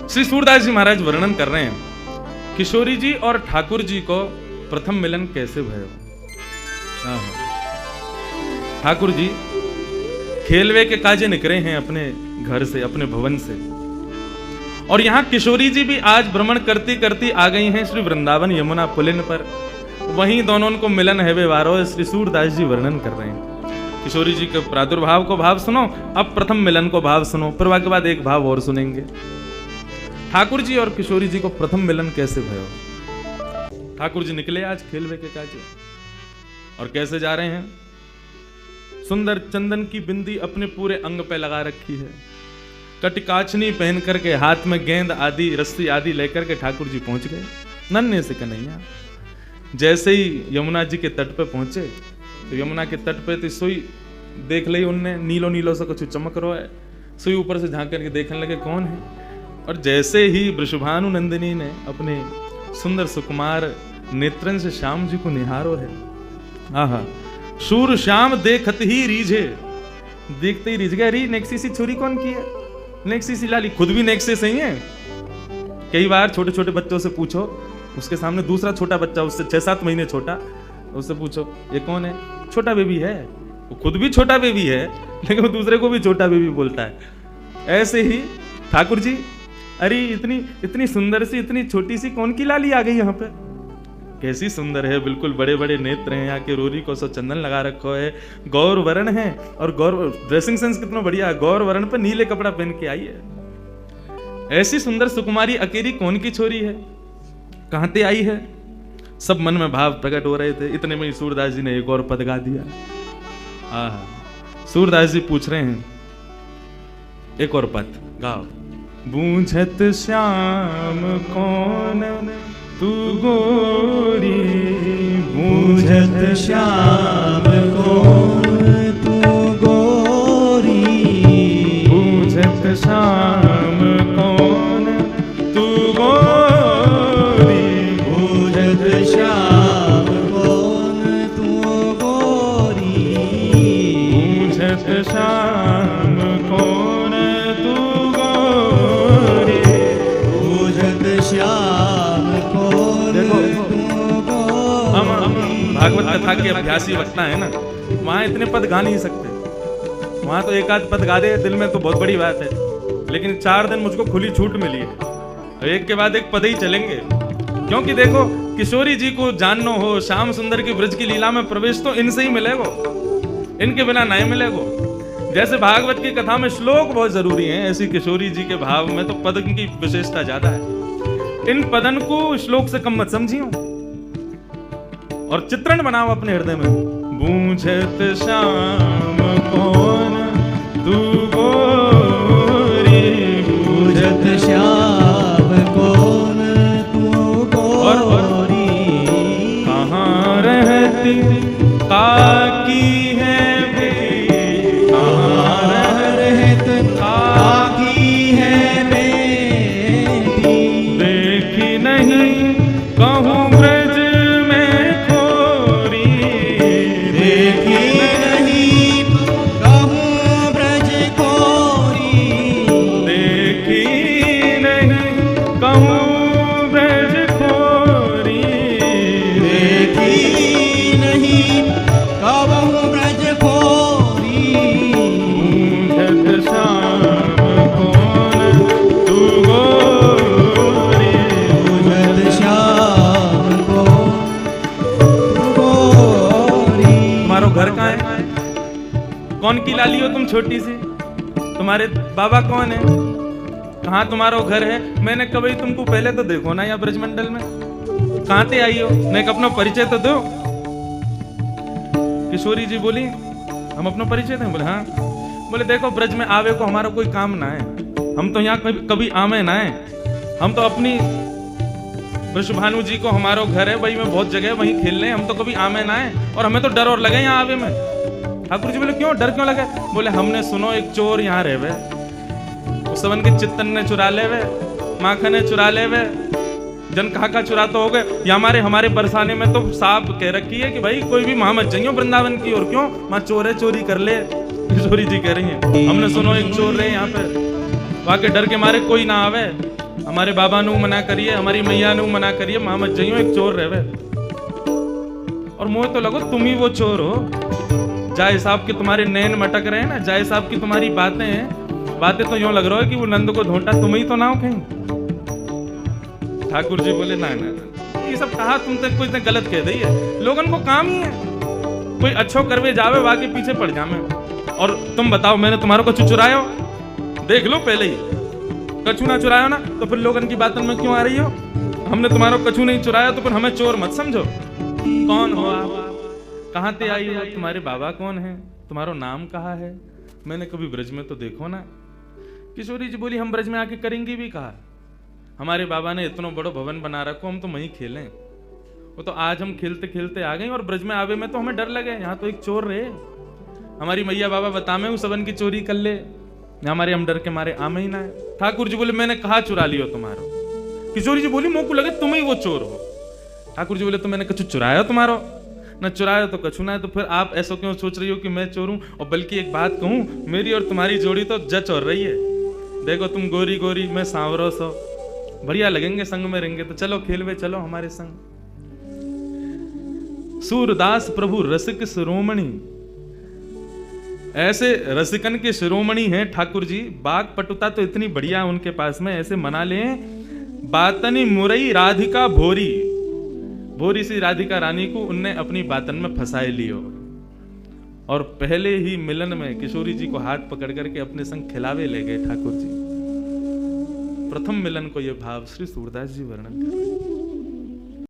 श्री सूरदास जी महाराज वर्णन कर रहे हैं किशोरी जी और ठाकुर जी को प्रथम मिलन कैसे भयो। ठाकुर जी खेलवे के काजे निकले हैं अपने घर से, अपने भवन से, और यहाँ किशोरी जी भी आज भ्रमण करती करती आ गई हैं श्री वृंदावन यमुना पुलिन पर। वहीं दोनों को मिलन है वे वारो, श्री सूरदास जी वर्णन कर रहे हैं। किशोरी जी के प्रादुर्भाव को भाव सुनो, अब प्रथम मिलन को भाव सुनो, फिर के बाद एक भाव और सुनेंगे। ठाकुर जी और किशोरी जी को प्रथम मिलन कैसे भयो। ठाकुर जी निकले आज खेलवे के काजे, और कैसे जा रहे हैं। सुंदर चंदन की बिंदी अपने पूरे अंग पे लगा रखी है, कटकाचनी पहन करके हाथ में गेंद आदि रस्सी आदि लेकर के ठाकुर जी पहुंच गए नन्हे से कन्हैया। जैसे ही यमुना जी के तट पे पहुंचे तो यमुना के तट पे तो सोई देख ली उनने, नीलो नीलो से कुछ चमक रहा है, सोई ऊपर से झांक करके देखने लगे कौन है। और जैसे ही वृषभानु नंदिनी ने अपने सुंदर सुकुमार नेत्रन से श्याम जी को निहारो है, आहा शूर श्याम देखत ही रीझे, देखते ही रीझ गया। अरे नेक्सी सी छुरी कौन की है, नेक्सी सी लाली, खुद भी नेक्सी सही है। कई बार छोटे छोटे बच्चों से पूछो, उसके सामने दूसरा छोटा बच्चा उससे 6-7 महीने छोटा, उससे पूछो ये कौन है, छोटा बेबी है। वो खुद भी छोटा बेबी है लेकिन वो दूसरे को भी छोटा बेबी बोलता है। ऐसे ही ठाकुर जी, अरे इतनी सुंदर सी इतनी छोटी सी कौन की लाली आ गई यहाँ पे, कैसी सुंदर है, बिल्कुल बड़े बड़े नेत्र हैं, यहाँ के रोरी को सो चंदन लगा रखो है, गौर वर्ण है, और गौर ड्रेसिंग सेंस कितना बढ़िया है, गौर वर्ण पे नीले कपड़ा पहन के आई है। ऐसी सुंदर सुकुमारी अकेली कौन की छोरी है, कहां से आई है। सब मन में भाव प्रकट हो रहे थे। इतने में ही सूरदास जी ने एक और पद गा दिया। सूरदास जी पूछ रहे हैं एक और पद गाओ। बूझत श्याम कौन तू गोरी, बूझत श्याम कौन तू गोरी, बूझत श्याम कौन तू गोरी, बूझत श्याम कौन तू गोरी, बूझत श्याम कौन तू गोरी, बूझत श्याम कौन तू गोरी। हम भागवत कथा के अभ्यासी वक्ता है ना, वहां इतने पद गा नहीं सकते। वहां तो एक आध पद गा दे दिल में तो बहुत बड़ी बात है, लेकिन 4 दिन मुझको खुली छूट मिली है, एक के बाद एक पद ही चलेंगे। क्योंकि देखो किशोरी जी को जानना हो, श्याम सुंदर की ब्रज की लीला में प्रवेश तो इनसे ही मिलेगा, इनके बिना नहीं मिलेगा। जैसे भागवत की कथा में श्लोक बहुत जरूरी हैं, ऐसी किशोरी जी के भाव में तो पद की विशेषता ज्यादा है। इन पदन को श्लोक से कम मत समझियो और चित्रण बनाओ अपने हृदय में। बूझत श्याम कौन तू गोरी, बूझत श्याम कौन तू गोरी, कहाँ रहती काकी है बेटी, कहाँ रहती काकी है बेटी, देखी नहीं कहूँ ब्रज में खोरी, देखी नहीं कहूँ ब्रज खोरी, देखी नहीं कहूँ ब्रज खोरी, देखी नहीं कहूँ ब्रज खोरी, बूझत श्याम कौन तू गोरी, बूझत श्याम कौन तू गोरी। तुम्हारो घर कहाँ है, कौन की लाली हो तुम छोटी सी, तुम्हारे बाबा कौन है, कहाँ तुम्हारा घर है। मैंने कभी तुमको पहले तो देखो ना यहाँ ब्रजमंडल में, कहाँ से आई हो, मैं अपना परिचय तो दो। किशोरी जी बोली हम अपना परिचय दें, बोले हाँ। बोले देखो ब्रज में आवे को हमारा कोई काम ना है, हम तो यहाँ कभी आवे ना है, हम तो अपनी वृषभानु जी को हमारा घर है, वही में बहुत जगह है, वहीं खेल रहे, हम तो कभी आमे ना है, और हमें तो डर और लगे यहाँ आवे में। ठाकुर जी बोले क्यों, डर क्यों लगे। बोले हमने सुनो एक चोर यहाँ रहे, उस सबन के चित्तन ने चुरा ले वे, माखन ने चुरा ले वे, जन कहा का चुरा तो हो गए। या हमारे बरसाने में तो साफ कह रखी है कि भाई कोई भी वहां मत जाइयो वृंदावन की, और क्यों वहां चोर है, चोरी कर ले। किशोरी जी कह रही हैं हमने सुनो एक चोर रहे यहाँ पे, वहां के डर के मारे कोई ना आवे। हमारे बाबा नु मना करिए, हमारी मैया नु मना करिए, मां मत जाइयो, एक चोर रहे। और मुझे तो लगो तुम ही वो चोर हो। जाए साहब के तुम्हारे नैन मटक रहे हैं ना, जाए साहब की तुम्हारी बातें तो यूं लग रहा है कि वो नंद को ढूंढा तुम ही तो ना हो कहीं। ठाकुर जी बोले ना ना, ये सब कहा तुमने, कोई ने गलत कह दी है। लोगन को काम ही है, कोई अच्छो करवे जावे वाके पीछे पड़ जावे। और तुम बताओ, मैंने तुम्हारो कछु चुरायो? देख लो पहले ही, कछु ना चुरायो ना तो फिर लोगन की बातों में क्यों आ रही हो? हमने तुम्हारो कछु नहीं चुराया तो फिर हमें चोर मत समझो। कौन हो आप? कहाँ ते आई हो? तुम्हारे बाबा कौन है? तुम्हारो नाम कहाँ है? मैंने कभी ब्रज में तो देखो ना। किशोरी जी बोली, हम ब्रज में आके करेंगे भी कहा? हमारे बाबा ने इतना बड़ा भवन बना रखो, हम तो वहीं खेलें। वो तो आज हम खेलते खेलते आ गए और ब्रज में आवे में तो हमें डर लगे, यहाँ तो एक चोर रहे। हमारी मैया बाबा बतामे उस सबन की चोरी कर ले, हमारे हम डर के मारे आमे ही ना है। ठाकुर जी बोले, मैंने कहा चुरा लियो तुम्हारो? किशोरी जी बोली, मुंह को लगे तुम ही वो चोर हो। ठाकुर जी बोले, तो मैंने कछु चुराया तुम्हारो? न चुराया तो कछु ना। तो फिर आप ऐसा क्यों सोच रही हो कि मैं चोर हूं? और बल्कि एक बात कहूं, मेरी और तुम्हारी जोड़ी तो जच और रही है। देखो तुम गोरी गोरी, मैं सांवरो सो, बढ़िया लगेंगे संग में रहेंगे। तो चलो खेलवे चलो हमारे संग। सूरदास प्रभु रसिक शिरोमणि, ऐसे रसिकन के शिरोमणि हैं ठाकुर जी। बाग पटुता तो इतनी बढ़िया उनके पास में, ऐसे मना लें। बातनी मुरई राधिका भोरी, भोरी सी राधिका रानी को उनने अपनी बातन में फंसाए लियो। और पहले ही मिलन में किशोरी जी को हाथ पकड़ करके अपने संग खिलावे ले गए ठाकुर जी। प्रथम मिलन को यह भाव श्री सूरदास जी वर्णन कर रहे हैं।